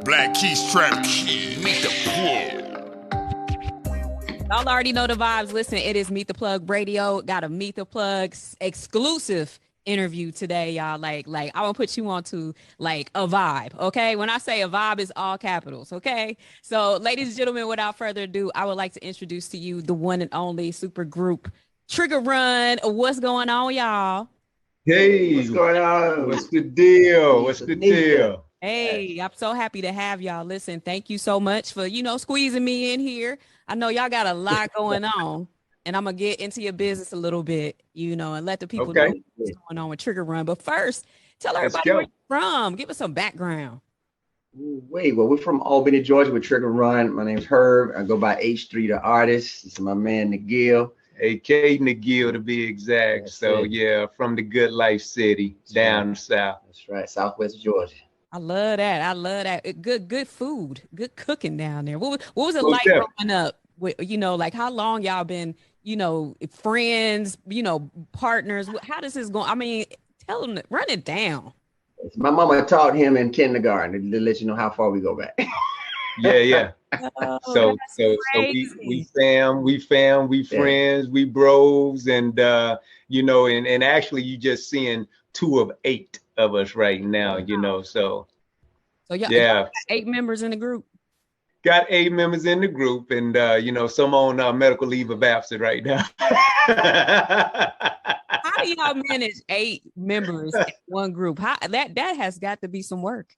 Black Key Strategy. Meet the plug. Y'all already know the vibes. Listen, it is Meet the Plug Radio. Got a Meet the Plug exclusive interview today, y'all. Like I want to put you on to like a vibe, okay? When I say a vibe, is all capitals, okay? So, ladies and gentlemen, without further ado, I would like to introduce to you the one and only super group Triggerrun. What's going on, y'all? Hey, What's going on? what's the deal? What's the deal? Hey, I'm so happy to have y'all. Listen, thank you so much for, squeezing me in here. I know y'all got a lot going on, and I'm going to get into your business a little bit, and let the people know what's going on with Triggerrun. But first, tell everybody where you're from. Give us some background. Well, we're from Albany, Georgia with Triggerrun. My name's Herb. I go by H3 the artist. This is my man, Nigel. AK Nigel to be exact. That's so it. Yeah, from the good life city down south. That's right, Southwest Georgia. I love that. I love that. Good food, good cooking down there. What was it Most like definitely. growing up with, like how long y'all been, friends, partners? How does this go? I mean, tell them, run it down. My mama taught him in kindergarten to let you know how far we go back. Yeah. Oh, So that's we crazy. we friends, we bros, and and actually you just seeing 2 of 8 of us right now, so So y'all yeah. got 8 members in the group. Got 8 members in the group, and some on medical leave of absence right now. How do y'all manage 8 members in one group? How that has got to be some work.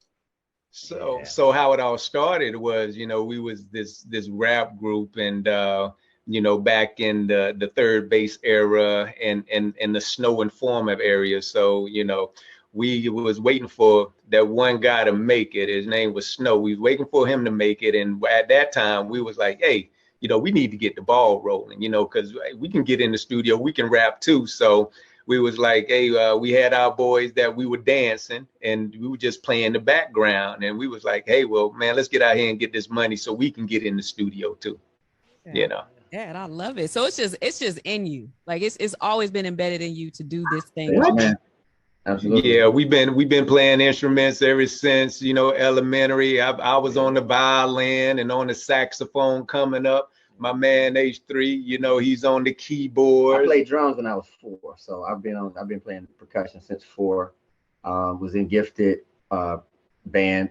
So how it all started was, we was this rap group, and back in the third base era and the snow and format area. So we was waiting for that one guy to make it. His name was Snow. We was waiting for him to make it, and at that time we was like, hey, we need to get the ball rolling, because we can get in the studio, we can rap too. So we was like, hey, we had our boys that we were dancing, and we were just playing the background, and we was like, hey, well, man, let's get out here and get this money so we can get in the studio too. Yeah, and I love it. So it's just in you. Like it's always been embedded in you to do this thing. Yes, man. Absolutely. Yeah, we've been playing instruments ever since elementary. I was on the violin and on the saxophone coming up. My man H3, he's on the keyboard. I played drums when I was 4, so I've been playing percussion since 4. Was in gifted band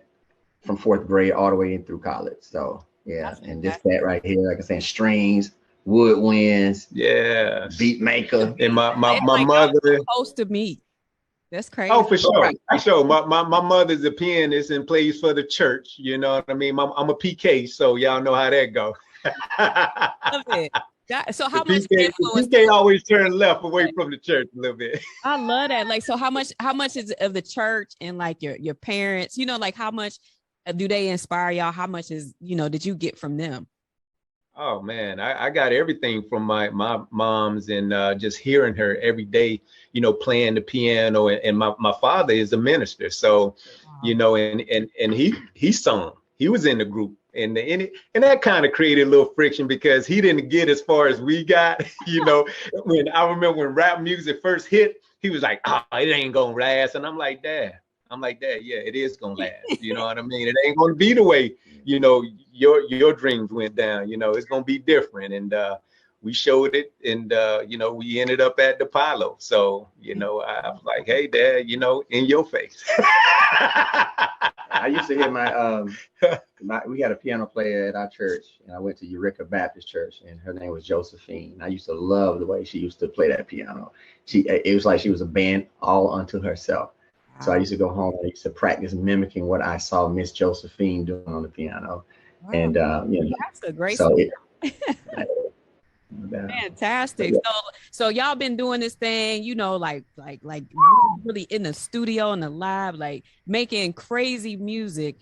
from 4th grade all the way in through college. So yeah, and just that right here, like I said, strings, woodwinds, beat maker. And my Like mother supposed to meet. That's crazy. Oh, for sure. For sure. My mother's a pianist and plays for the church. You know what I mean? I'm a PK, so y'all know how that go. Love it. So how much PK, influence? PK always turn left away from the church a little bit. I love that. Like, so how much is of the church and like your parents? Like how much do they inspire y'all? How much is did you get from them? Oh man, I got everything from my mom's, and just hearing her every day, playing the piano, and my father is a minister, so and he sung. He was in the group, and that kind of created a little friction because he didn't get as far as we got. When I remember when rap music first hit, he was like, "Oh, it ain't gonna last," and I'm like, "Dad, yeah, it is gonna last." You know what I mean? It ain't gonna be the way your dreams went down. It's gonna be different, and we showed it, and we ended up at the Apollo. So I was like, hey, Dad, in your face. I used to hear we had a piano player at our church, and I went to Eureka Baptist Church, and her name was Josephine. I used to love the way she used to play that piano. It was like she was a band all unto herself. So I used to go home and I used to practice mimicking what I saw Miss Josephine doing on the piano. Wow. And that's a great story. Fantastic. So y'all been doing this thing, like really in the studio and the lab, like making crazy music.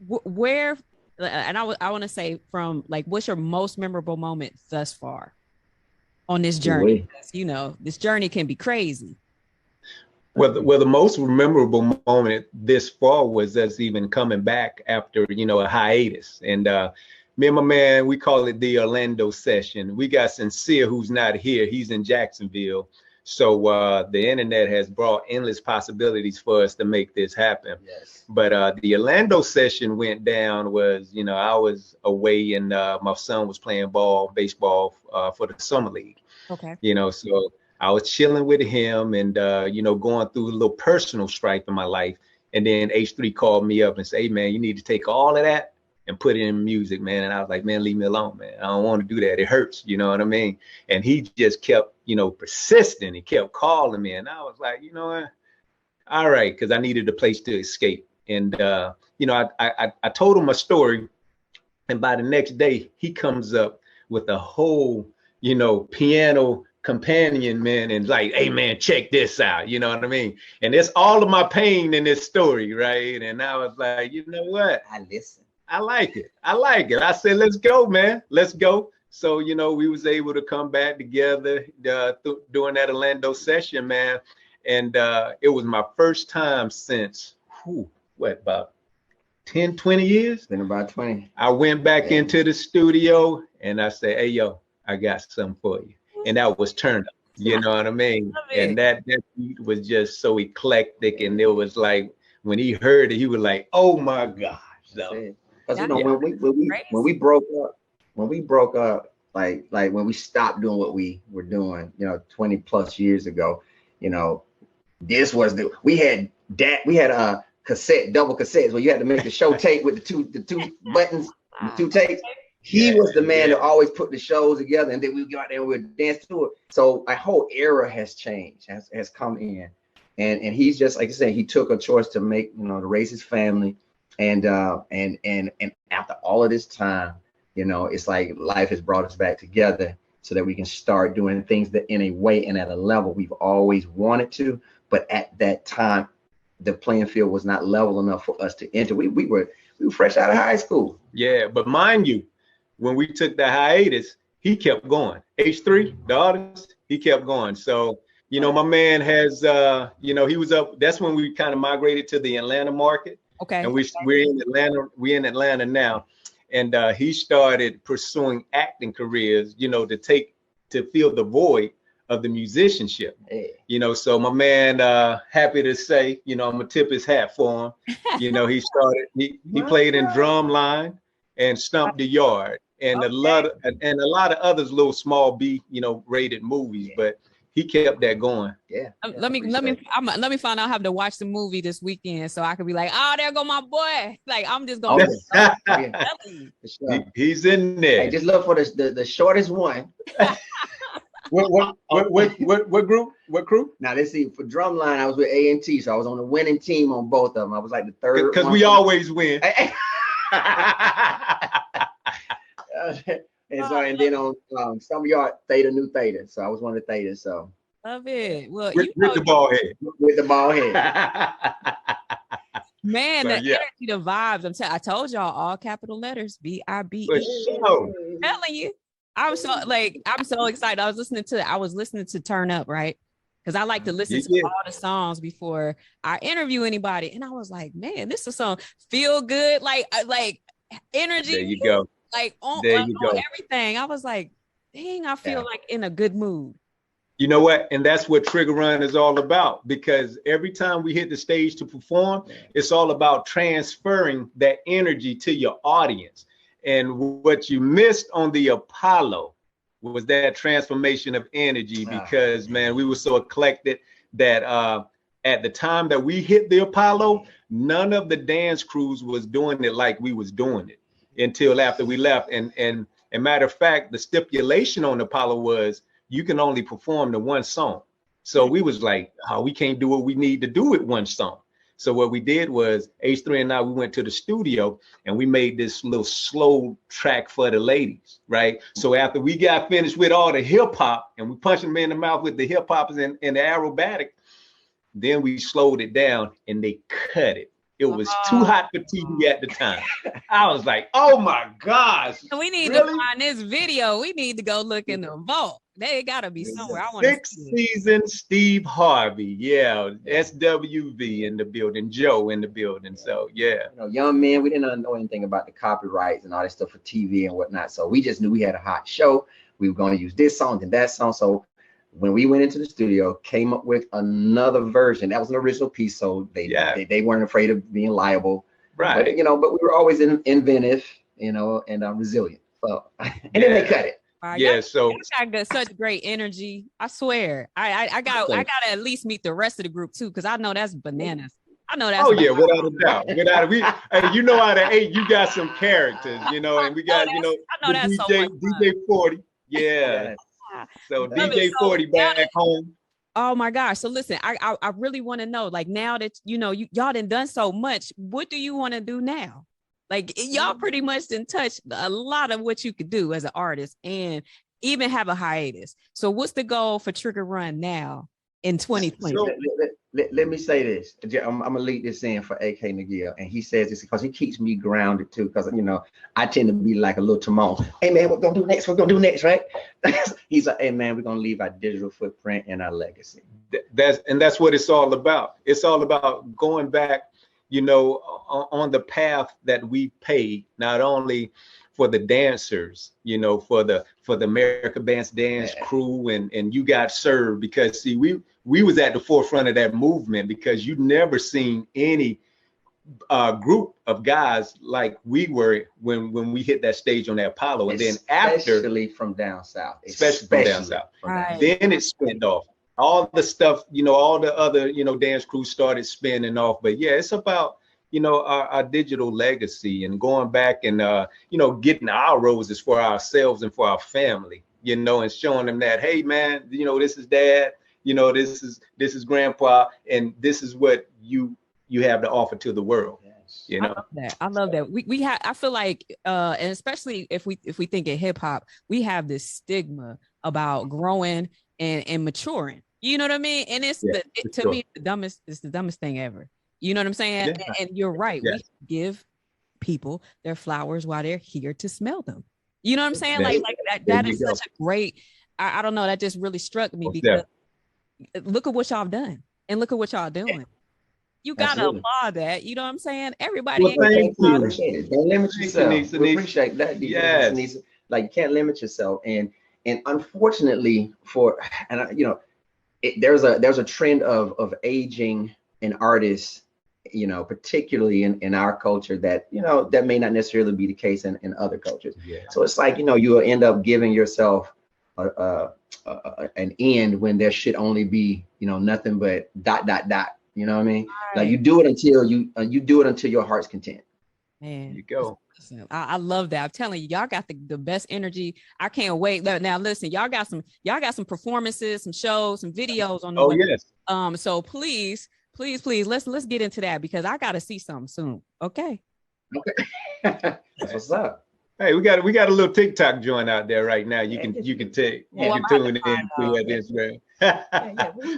Where, and I want to say from like, what's your most memorable moment thus far on this journey? This journey can be crazy. Well, the most memorable moment this fall was us even coming back after, a hiatus. And me and my man, we call it the Orlando session. We got Sincere, who's not here. He's in Jacksonville. So the internet has brought endless possibilities for us to make this happen. Yes. But the Orlando session went down was, I was away and my son was playing baseball for the summer league. Okay. So I was chilling with him and, going through a little personal strife in my life. And then H3 called me up and said, hey, man, you need to take all of that and put it in music, man. And I was like, man, leave me alone, man. I don't want to do that. It hurts. You know what I mean? And he just kept, persisting. He kept calling me. And I was like, you know what? All right. Because I needed a place to escape. And, I told him my story. And by the next day, he comes up with a whole, piano companion, man, and like, hey, man, check this out. You know what I mean? And it's all of my pain in this story, right? And I was like, you know what? I listen. I like it. I said, let's go, man. Let's go. So, we was able to come back together during that Orlando session, man. And it was my first time since, about 10, 20 years? It's been about 20. I went back into the studio and I said, hey, yo, I got something for you. And that was Turn Up. You know what I mean? And that beat was just so eclectic. And it was like, when he heard it, he was like, oh, my gosh. So, because when we broke up, like when we stopped doing what we were doing, 20 plus years ago, this was we had double cassettes where you had to make the show tape with the two buttons, the two tapes. He was the man that always put the shows together, and then we go out there and we'd dance to it. So a whole era has changed, has come in, and he's just, like I said, he took a choice to make, to raise his family. And after all of this time, it's like life has brought us back together so that we can start doing things that in a way and at a level we've always wanted to. But at that time, the playing field was not level enough for us to enter. We were fresh out of high school. Yeah, but mind you, when we took the hiatus, he kept going. H3, the artist, he kept going. So, my man has, he was up. That's when we kind of migrated to the Atlanta market. Okay. And we're in Atlanta. We're in Atlanta now, and he started pursuing acting careers, to fill the void of the musicianship. Yeah. So my man, happy to say, I'm gonna tip his hat for him. He started. He played in Drumline and Stomp the Yard, and a lot of others, little small B, rated movies, but he kept that going. Yeah. Let me find out. I have to watch the movie this weekend so I can be like, oh, there go my boy. Like, I'm just gonna. He's in there. Hey, just look for the shortest one. What group? What crew? Now let's see. For Drumline, I was with A&T, so I was on the winning team on both of them. I was like the third. Because we always win. And then on some yard New Theta. So I was one of the Thetas. So love it. Well, with the ball head. With the ball head. Man, the energy, the vibes. I told y'all all capital letters. BIBE. Sure. Telling you, I'm so excited. I was listening to Turn Up, right? Because I like to listen to all the songs before I interview anybody, and I was like, man, this is a song feel good, like energy. There you go. Like on everything. I was like, dang, I feel like in a good mood. You know what? And that's what Triggerrun is all about, because every time we hit the stage to perform, it's all about transferring that energy to your audience. And what you missed on the Apollo was that transformation of energy, because, man, we were so eclectic that at the time that we hit the Apollo, none of the dance crews was doing it like we was doing it until after we left. And matter of fact, the stipulation on Apollo was you can only perform the one song. So we was like, oh, we can't do what we need to do with one song. So what we did was H3 and I, we went to the studio and we made this little slow track for the ladies, right? So after we got finished with all the hip hop and we punched them in the mouth with the hip hoppers and the aerobatic, then we slowed it down and they cut it. It was too hot for TV at the time. I was like, oh my gosh. We need to find this video. We need to go look in the vault. They gotta be somewhere. I want 6th season Steve Harvey. Yeah. SWV in the building, Joe in the building. So yeah. Young men, we didn't know anything about the copyrights and all that stuff for TV and whatnot. So we just knew we had a hot show. We were going to use this song and that song. So when we went into the studio, came up with another version. That was an original piece, so they weren't afraid of being liable. Right. But, you know, but we were always inventive, you know, and resilient. So, and then they cut it. Yeah, so y'all got such great energy. I swear. I gotta at least meet the rest of the group too, because I know that's bananas. I know that's yeah, without a doubt. You know, out of 8, you got some characters, you know, and we got, you know, I know that's DJ 40. Yeah. So DJ 40 back home. Oh my gosh. So listen, I really want to know, like, now that you know y'all done so much, what do you want to do now? Like, y'all pretty much done touched a lot of what you could do as an artist and even have a hiatus. So what's the goal for Triggerrun now in 2020? So, let me say this. I'm gonna lead this in for AK McGill, and he says this because he keeps me grounded too. Because, you know, I tend to be like a little Timon. Hey man, what we're gonna do next? We're gonna do next, right? He's like, hey man, we're gonna leave our digital footprint and our legacy. That's what it's all about. It's all about going back, you know, on the path that we paid, not only for the dancers, you know, for the America Dance crew, and you got served, because see, we was at the forefront of that movement, because you never seen any group of guys like we were when we hit that stage on that Apollo, and then after, especially from down south, Right. Then it spent off. All the stuff, you know, all the other, you know, dance crews started spinning off. But yeah, it's about, you know, our digital legacy and going back and, you know, getting our roses for ourselves and for our family, you know, and showing them that, hey, man, you know, this is dad, you know, this is grandpa, and this is what you have to offer to the world. Yes. You know, I love that. We have, I feel like, and especially if we think of hip hop, we have this stigma about growing and maturing. You know what I mean? And it's to me, it's the dumbest thing ever. You know what I'm saying? Yeah. And you're right. Yes. We give people their flowers while they're here to smell them. You know what I'm saying? Like that is such a great, I don't know, that just really struck me, because look at what y'all done and look at what y'all doing. You gotta applaud that. You know what I'm saying? Everybody well, thank you. Don't limit yourself. Nisa. We appreciate that. Yes. Nisa. Like, you can't limit yourself. And unfortunately you know, there's a trend of aging an artist, you know, particularly in our culture, that, you know, that may not necessarily be the case in other cultures. Yeah. So it's like, you know, you will end up giving yourself an end when there should only be, you know, nothing but ... You know what I mean? Right. Like, you do it until you do it until your heart's content. Man, There you go. I love that. I'm telling you, y'all got the best energy. I can't wait. Now listen, y'all got some performances, some shows, some videos on the way. Yes. So please, let's get into that, because I gotta see something soon. Okay. That's what's up. Hey, we got a little TikTok joint out there right now. You can tune in to at Instagram.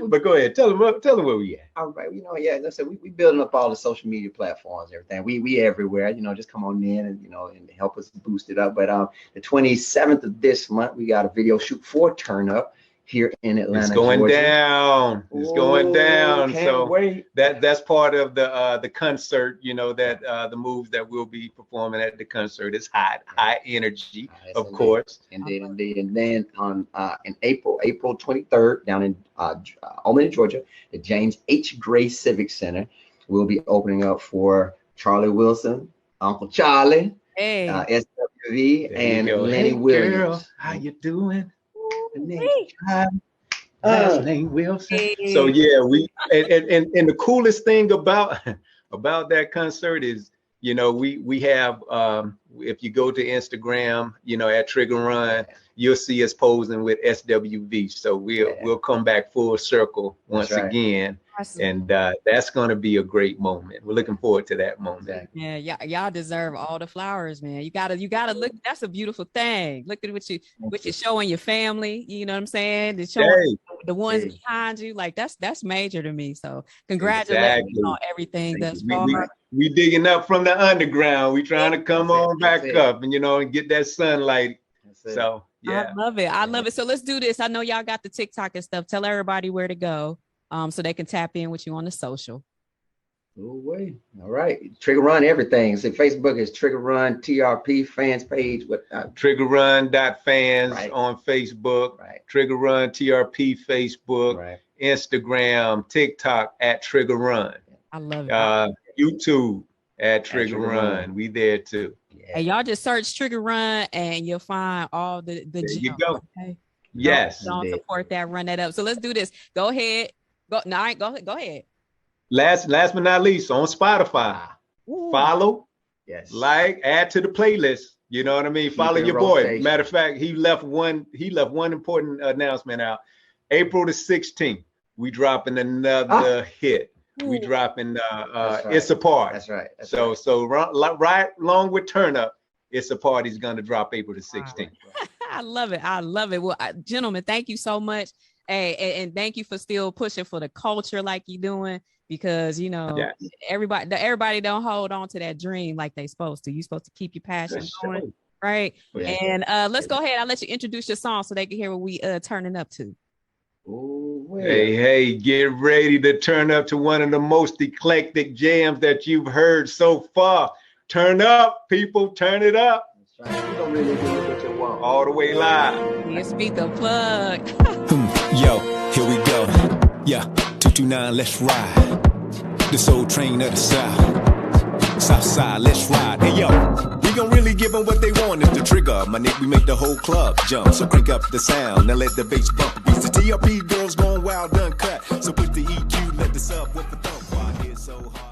But go ahead, tell them where we at. All right, you know, yeah, listen, we building up all the social media platforms, everything. We everywhere, you know, just come on in and, you know, and help us boost it up. But the 27th of this month, we got a video shoot for Turn Up here in Atlanta. It's going Georgia. down. It's going down. Can't wait. That's part of the concert, you know, that the moves that we'll be performing at the concert is high energy, of course. Indeed. And then on in April 23rd, down in Albany, Georgia, the James H. Gray Civic Center, we'll be opening up for Charlie Wilson, Uncle Charlie, SWV, and Lenny Williams. Girl, how you doing? Hey. Name Wilson. So yeah, we and the coolest thing about that concert is, you know, we have if you go to Instagram, you know, at Triggerrun, you'll see us posing with SWV. So we'll come back full circle once again. And that's going to be a great moment. We're looking forward to that moment. Yeah, y'all deserve all the flowers, man. You gotta look. That's a beautiful thing. Look at what you're showing your family. You know what I'm saying? The showing the ones behind you. Like, that's major to me. So congratulations on everything thus far. We digging up from the underground. We trying to come on back up, and, you know, and get that sunlight. So yeah, I love it. So let's do this. I know y'all got the TikTok and stuff. Tell everybody where to go, so they can tap in with you on the social. Oh, wait. All right. Triggerrun everything. So Facebook is Triggerrun TRP fans page. What? Triggerrun.fans Right. on Facebook. Right. Triggerrun TRP Facebook. Right. Instagram, TikTok at Triggerrun. I love it. YouTube at Triggerrun. Triggerrun. We there too. Yeah. And y'all just search Triggerrun and you'll find all the There you gems, go. okay? Yes. Don't support that. Run that up. So let's do this. Go ahead. Go ahead. Last but not least, on Spotify. Ooh. Follow, Yes. like, add to the playlist. You know what I mean? Keep Follow it your boy. rotation. Matter of fact, he left one important announcement out. April the 16th, we dropping another hit. We Ooh. dropping That's right. It's a Party. That's right. That's So right along with Turn Up, It's a Party's gonna drop April the 16th. I love it. I love it. Well, gentlemen, thank you so much. Hey, and thank you for still pushing for the culture like you're doing, because you know everybody don't hold on to that dream like they supposed to. You're supposed to keep your passion going, right? Yeah. And let's go ahead. I'll let you introduce your song so they can hear what we turning up to. Ooh, Hey, get ready to turn up to one of the most eclectic jams that you've heard so far. Turn up, people, turn it up. That's right. You don't really do what you want. All the way live. Let's beat the plug. Yo, here we go. Yeah, 229, let's ride. The soul train of the South. South side, let's ride. Hey yo, we gon' really give them what they want. It's the trigger, my nigga, we make the whole club jump. So crank up the sound, now let the bass bump. Beats the TRP girls going wild, uncut. So put the EQ, let the sub with the thump. Why it's so hard.